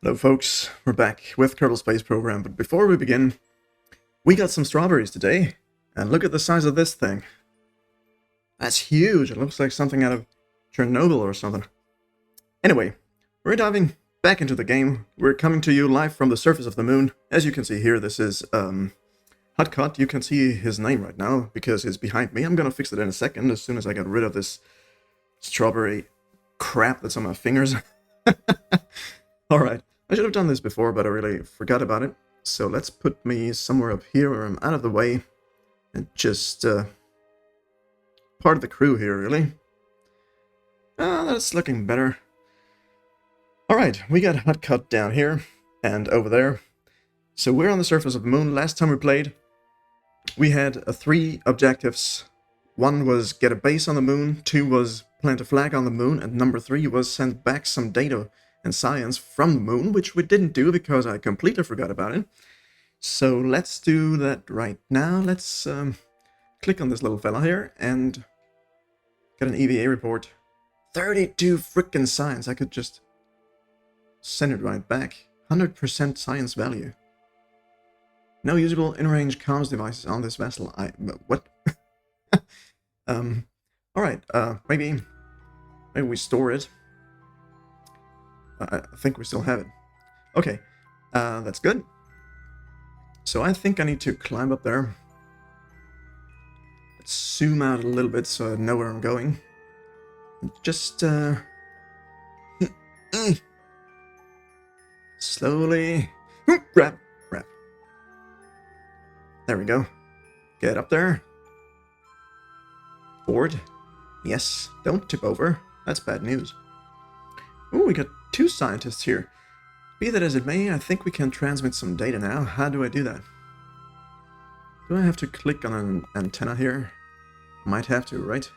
Hello folks, we're back with Kerbal Space Program, but before we begin, we got some strawberries today, and look at the size of this thing. That's huge, it looks like something out of Chernobyl or something. Anyway, we're diving back into the game. We're coming to you live from the surface of the moon. As you can see here, this is Hotcut. You can see his name right now, because he's behind me. I'm gonna fix it in a second, as soon as I get rid of this strawberry crap that's on my fingers. Alright, I should have done this before, but I really forgot about it. So let's put me somewhere up here where I'm out of the way. And just, part of the crew here, really. That's looking better. Alright, we got Hotcut down here, and over there. So we're on the surface of the moon. Last time we played, we had 3 objectives. 1 was get a base on the moon, 2 was plant a flag on the moon, and number 3 was send back some data and science from the moon, which we didn't do because I completely forgot about it. So let's do that right now. Let's click on this little fella here and get an EVA report. 32 frickin' science. I could just send it right back. 100% science value. No usable in-range comms devices on this vessel. What? Alright, maybe we store it. I think we still have it. Okay, that's good. So I think I need to climb up there. Let's zoom out a little bit so I know where I'm going. Just, slowly. Grab. There we go. Get up there. Forward. Yes, don't tip over. That's bad news. Ooh, we got 2 scientists here. Be that as it may, I think we can transmit some data now. How do I do that? Do I have to click on an antenna here? Might have to, right?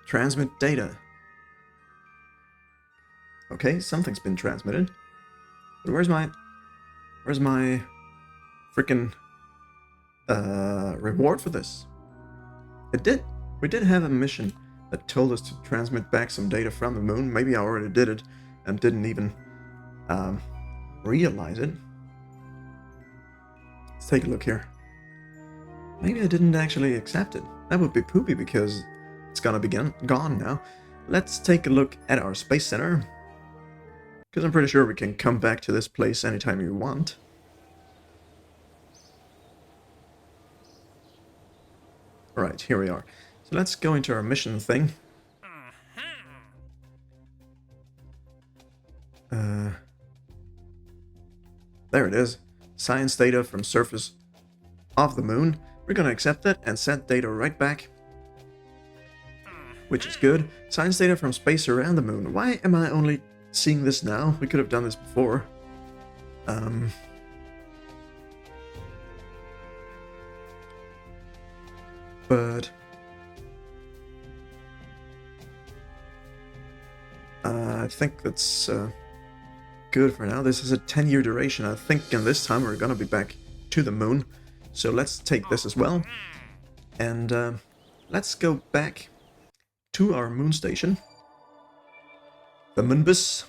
Transmit data. Okay, something's been transmitted. But where's my freaking reward for this? We did have a mission that told us to transmit back some data from the moon. Maybe I already did it and didn't even realize it. Let's take a look here. Maybe I didn't actually accept it. That would be poopy because it's gonna be gone now. Let's take a look at our space center, because I'm pretty sure we can come back to this place anytime you want. Alright, here we are. So let's go into our mission thing. There it is. Science data from surface of the moon. We're gonna accept that and send data right back, which is good. Science data from space around the moon. Why am I only seeing this now? We could have done this before. But I think that's good for now. This is a 10-year duration. I think in this time we're gonna be back to the moon. So let's take this as well. And let's go back to our moon station. The Moonbus.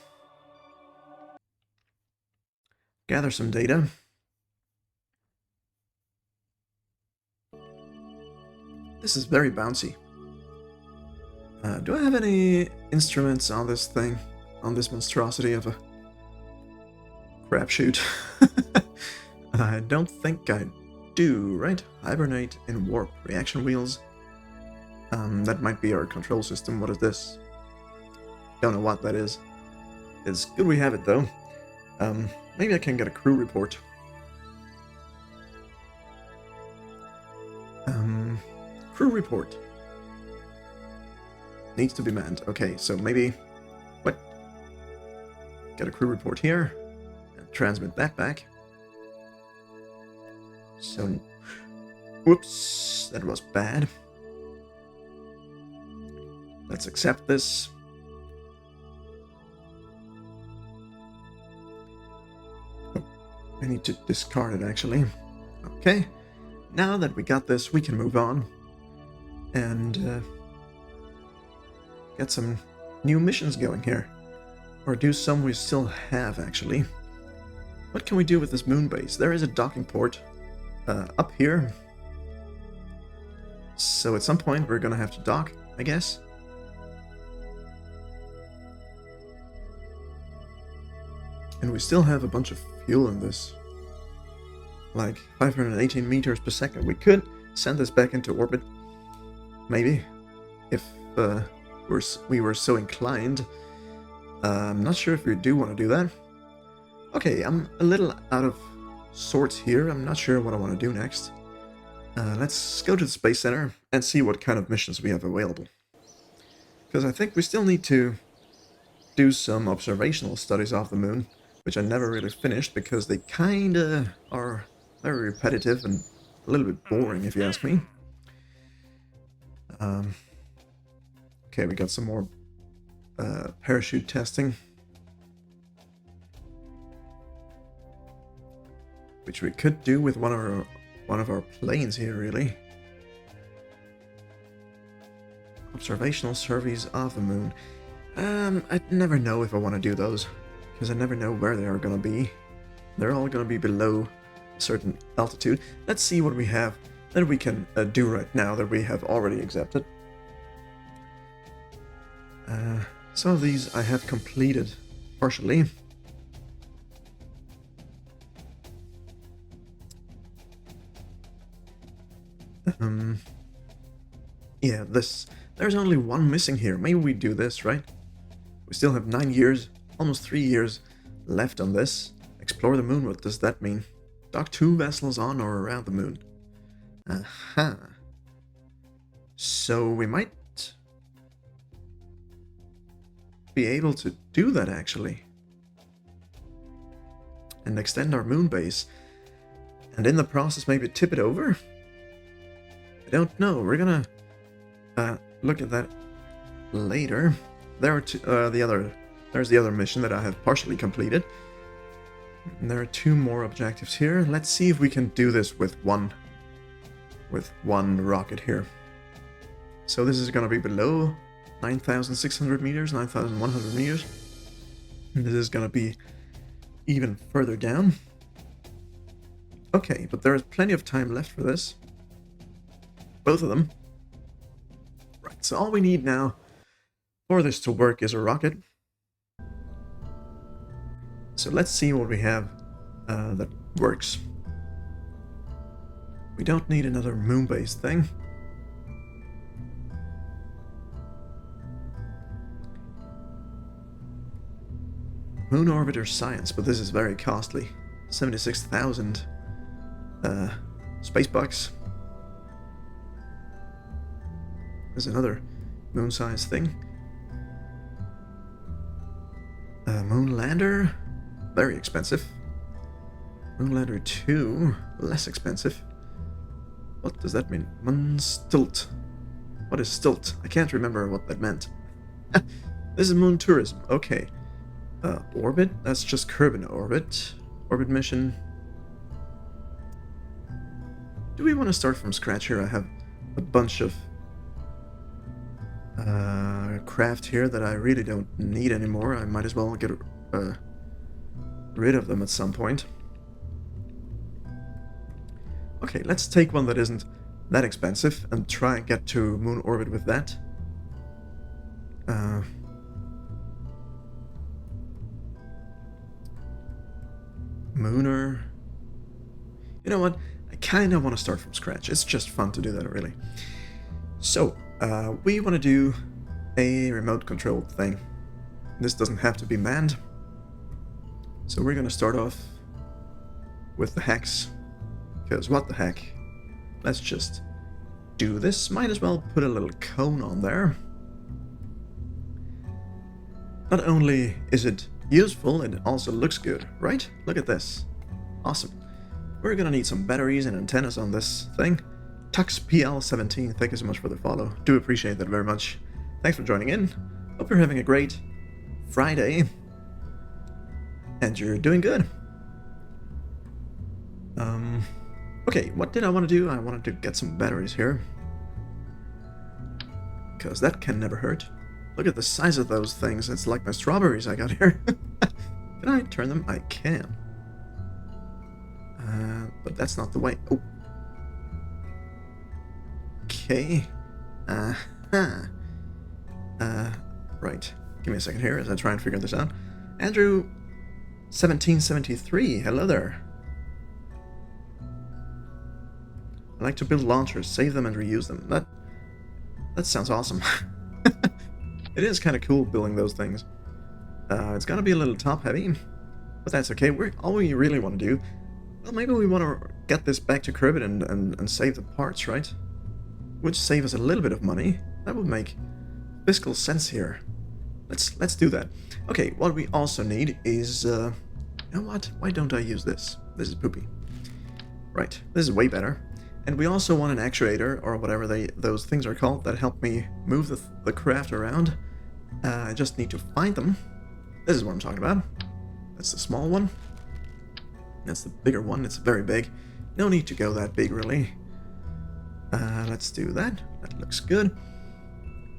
Gather some data. This is very bouncy. Do I have any instruments on this thing? On this monstrosity of a crapshoot? I don't think I do, right? Hibernate in warp. Reaction wheels. That might be our control system. What is this? Don't know what that is. It's good we have it, though. Maybe I can get a crew report. Crew report. Needs to be manned. Okay, so maybe... What? Get a crew report here. And transmit that back. So... Whoops. That was bad. Let's accept this. Oh, I need to discard it, actually. Okay. Now that we got this, we can move on. And... get some new missions going here. Or do some we still have, actually. What can we do with this moon base? There is a docking port up here. So at some point we're gonna have to dock, I guess. And we still have a bunch of fuel in this. Like 518 meters per second. We could send this back into orbit. Maybe. If we were so inclined. I'm not sure if we do want to do that. Okay, I'm a little out of sorts here. I'm not sure what I want to do next. Let's go to the Space Center and see what kind of missions we have available. Because I think we still need to do some observational studies of the moon, which I never really finished because they kinda are very repetitive and a little bit boring if you ask me. Okay, we got some more parachute testing, which we could do with one of our planes here, really. Observational surveys of the moon. I never know if I want to do those, because I never know where they are going to be. They're all going to be below a certain altitude. Let's see what we have that we can do right now that we have already accepted. Some of these I have completed partially. Yeah, there's only one missing here. Maybe we do this, right? We still have 9 years, almost 3 years left on this. Explore the moon, what does that mean? Dock 2 vessels on or around the moon. Aha. So we might be able to do that, actually. And extend our moon base. And in the process maybe tip it over? I don't know. We're gonna look at that later. There are there's the other mission that I have partially completed. And there are 2 more objectives here. Let's see if we can do this with one rocket here. So this is gonna be below 9,600 meters, 9,100 meters. And this is gonna be even further down. Okay, but there is plenty of time left for this. Both of them. Right, so all we need now for this to work is a rocket. So let's see what we have that works. We don't need another moon-based thing. Moon orbiter science, but this is very costly. 76,000 space bucks. There's another moon science thing. Moon lander, very expensive. Moon lander 2, less expensive. What does that mean? Moon stilt. What is stilt? I can't remember what that meant. This is moon tourism. Okay. Orbit? That's just Kerbal orbit. Orbit mission. Do we want to start from scratch here? I have a bunch of craft here that I really don't need anymore. I might as well get rid of them at some point. Okay, let's take one that isn't that expensive and try and get to moon orbit with that. Mooner. You know what? I kind of want to start from scratch. It's just fun to do that, really. So, we want to do a remote controlled thing. This doesn't have to be manned. So we're going to start off with the hacks. Because what the heck? Let's just do this. Might as well put a little cone on there. Not only is it useful, it also looks good, right? Look at this. Awesome. We're gonna need some batteries and antennas on this thing. TuxPL17, thank you so much for the follow. Do appreciate that very much. Thanks for joining in. Hope you're having a great Friday. And you're doing good. Okay, what did I want to do? I wanted to get some batteries here. Because that can never hurt. Look at the size of those things. It's like my strawberries I got here. Can I turn them? I can. But that's not the way. Oh. Okay. Uh-huh. Right. Give me a second here as I try and figure this out. Andrew, 1773. Hello there. I like to build launchers, save them and reuse them. That sounds awesome. It is kind of cool building those things. It's gonna be a little top heavy, but that's okay. All we really want to do, well, maybe we want to get this back to Kerbal and save the parts, right? Which save us a little bit of money. That would make fiscal sense here. Let's do that. Okay, what we also need is, you know what? Why don't I use this? This is poopy. Right, this is way better. And we also want an actuator, or whatever those things are called, that help me move the craft around. I just need to find them. This is what I'm talking about. That's the small one. That's the bigger one. It's very big. No need to go that big, really. Let's do that. That looks good.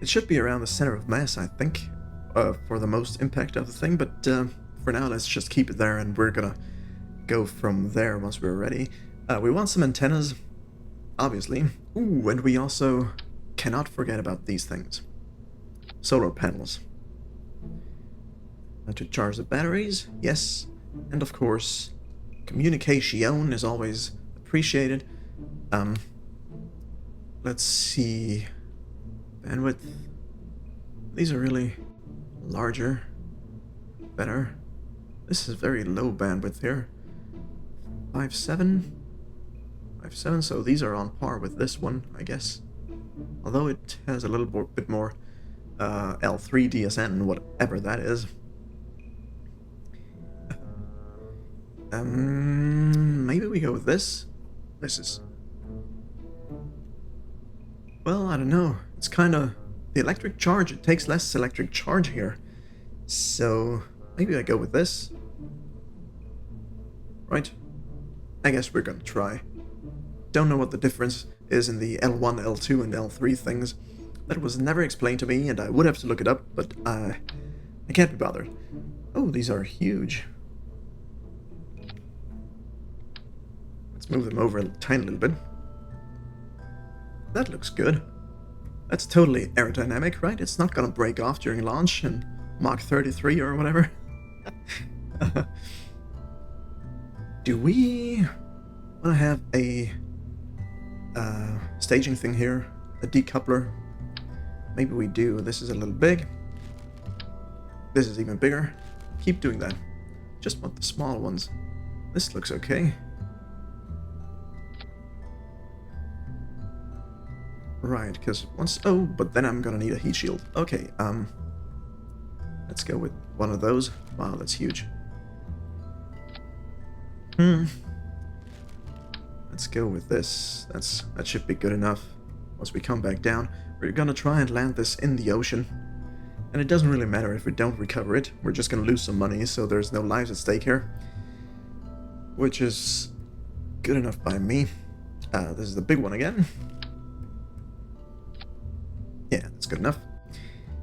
It should be around the center of mass, I think, for the most impact of the thing. But for now, let's just keep it there, and we're gonna go from there once we're ready. We want some antennas, obviously. Ooh, and we also cannot forget about these things. Solar panels. To charge the batteries, yes. And of course, communication is always appreciated. Let's see. Bandwidth. These are really larger. Better. This is very low bandwidth here. 5.7. 5.7, so these are on par with this one, I guess. Although it has a little bit more L3 DSN, whatever that is. Maybe we go with this. This is... Well, I don't know. It's kind of... The electric charge, it takes less electric charge here. So, maybe I go with this. Right? I guess we're gonna try. Don't know what the difference is in the L1, L2, and L3 things. That was never explained to me, and I would have to look it up, but I can't be bothered. Oh, these are huge. Let's move them over a tiny little bit. That looks good. That's totally aerodynamic, right? It's not gonna break off during launch and Mach 33 or whatever. Do we want to have a staging thing here? A decoupler? Maybe we do. This is a little big. This is even bigger. Keep doing that. Just want the small ones. This looks okay. Right, because once... Oh, but then I'm gonna need a heat shield. Okay, let's go with one of those. Wow, that's huge. Let's go with this. That should be good enough. Once we come back down, we're gonna try and land this in the ocean. And it doesn't really matter if we don't recover it. We're just gonna lose some money, so there's no lives at stake here. Which is good enough by me. This is the big one again. Yeah, that's good enough.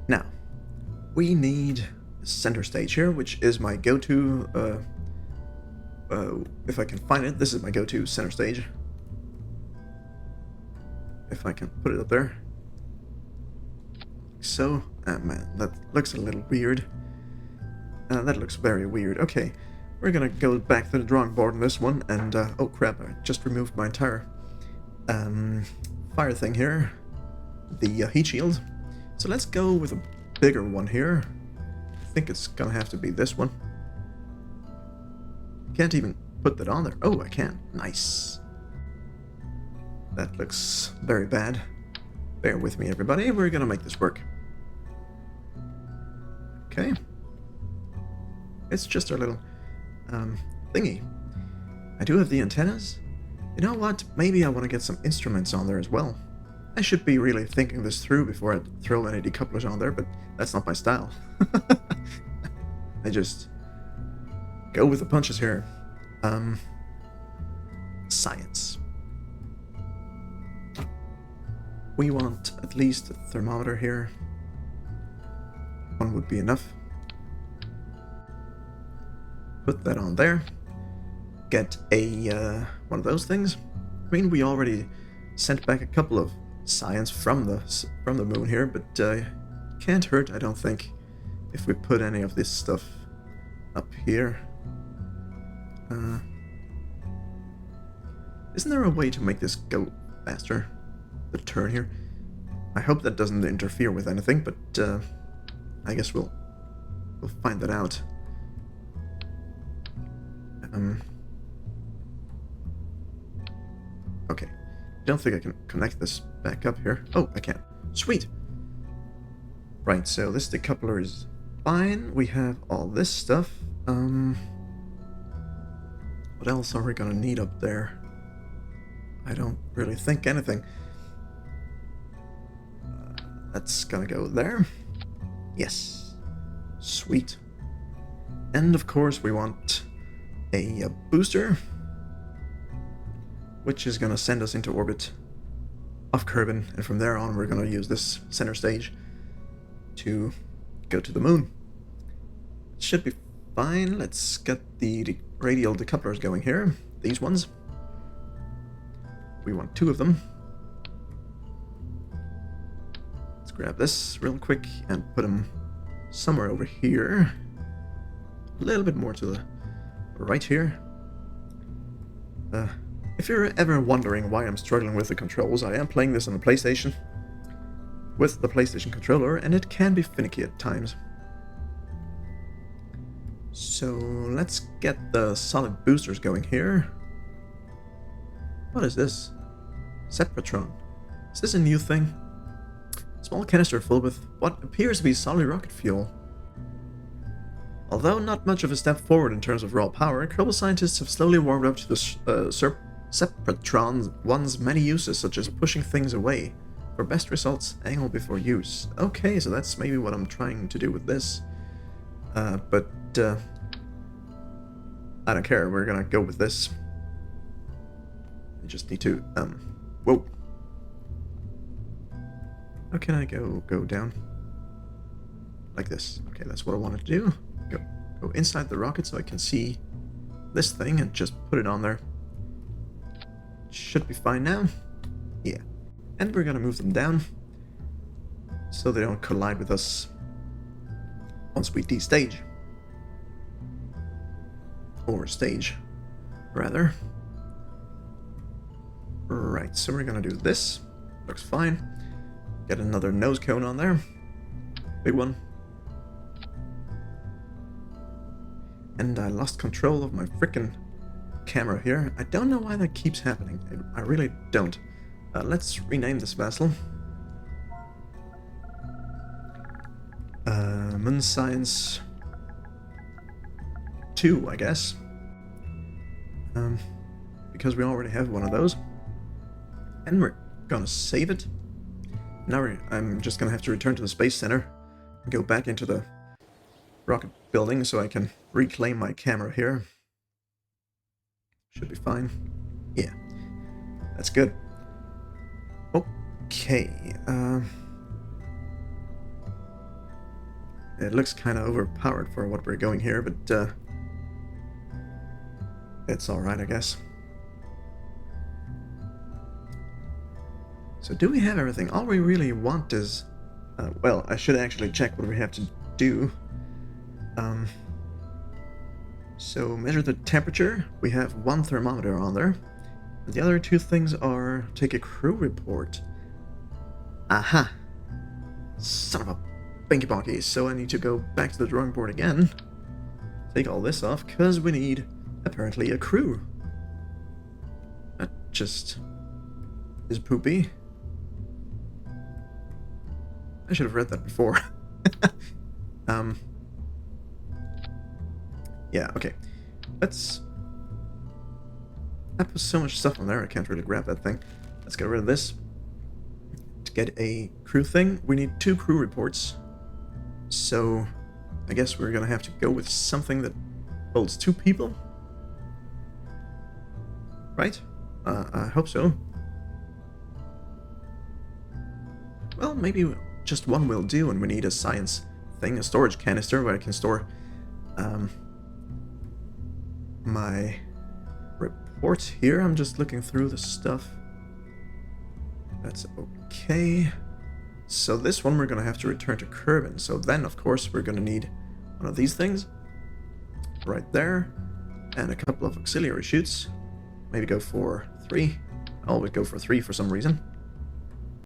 Now, we need a center stage here, which is my go-to, if I can find it, this is my go-to center stage. If I can put it up there. So, man, that looks a little weird. That looks very weird. Okay, we're gonna go back to the drawing board on this one, and, oh crap, I just removed my entire, fire thing here. The heat shield. So let's go with a bigger one here. I think it's gonna have to be this one. Can't even put that on there. Oh, I can. Nice. That looks very bad. Bear with me, everybody. We're gonna make this work. Okay. It's just our little thingy. I do have the antennas. You know what? Maybe I want to get some instruments on there as well. I should be really thinking this through before I throw any decouplers on there, but that's not my style. I just go with the punches here. Science. We want at least a thermometer here. one would be enough. Put that on there. Get a one of those things. I mean, we already sent back a couple of science from the moon here, but can't hurt, I don't think, if we put any of this stuff up here. Isn't there a way to make this go faster? The turn here. I hope that doesn't interfere with anything, but I guess we'll find that out. Okay. I don't think I can connect this back up here. Oh, I can. Sweet! Right, so this decoupler is fine. We have all this stuff. What else are we gonna need up there? I don't really think anything. That's gonna go there. Yes. Sweet. And of course we want a booster, which is gonna send us into orbit off Kerbal, and from there on we're gonna use this center stage to go to the moon. Should be fine. Let's get the radial decouplers going here. These ones. We want 2 of them. Let's grab this real quick and put them somewhere over here. A little bit more to the right here. If you're ever wondering why I'm struggling with the controls, I am playing this on the PlayStation with the PlayStation controller, and it can be finicky at times. So let's get the solid boosters going here. What is this? Sepratron. Is this a new thing? Small canister filled with what appears to be solid rocket fuel. Although not much of a step forward in terms of raw power, Kerbal scientists have slowly warmed up to the Sepratron's many uses, such as pushing things away. For best results, angle before use. Okay, so that's maybe what I'm trying to do with this. But I don't care, we're gonna go with this. I just need to, whoa. How can I go down? Like this. Okay, that's what I wanted to do. Go inside the rocket so I can see this thing and just put it on there. Should be fine now. Yeah. And we're gonna move them down so they don't collide with us once we destage. Or stage, rather. Right, so we're gonna do this. Looks fine. Get another nose cone on there. Big one. And I lost control of my frickin' camera here. I don't know why that keeps happening. I really don't. Let's rename this vessel. Moon Science 2, I guess. Because we already have one of those. And we're gonna save it. Now I'm just gonna have to return to the Space Center and go back into the rocket building so I can reclaim my camera here. Should be fine. Yeah. That's good. Okay. It looks kind of overpowered for what we're going here, but it's alright, I guess. So do we have everything? All we really want is... well, I should actually check what we have to do. So measure the temperature. We have 1 thermometer on there. And the other 2 things are take a crew report. Aha! Son of a binky bonky. So I need to go back to the drawing board again. Take all this off, because we need, apparently, a crew. That just is poopy. I should have read that before. Yeah, okay. Let's... I put so much stuff on there, I can't really grab that thing. Let's get rid of this. To get a crew thing, we need 2 crew reports. So, I guess we're gonna have to go with something that holds 2 people. Right? I hope so. Well, maybe just one will do, and we need a science thing, a storage canister where I can store my report here. I'm just looking through the stuff. That's okay. So this one we're going to have to return to Kerbal. So then, of course, we're going to need one of these things right there, and a couple of auxiliary chutes. Maybe go for 3. I always go for 3 for some reason.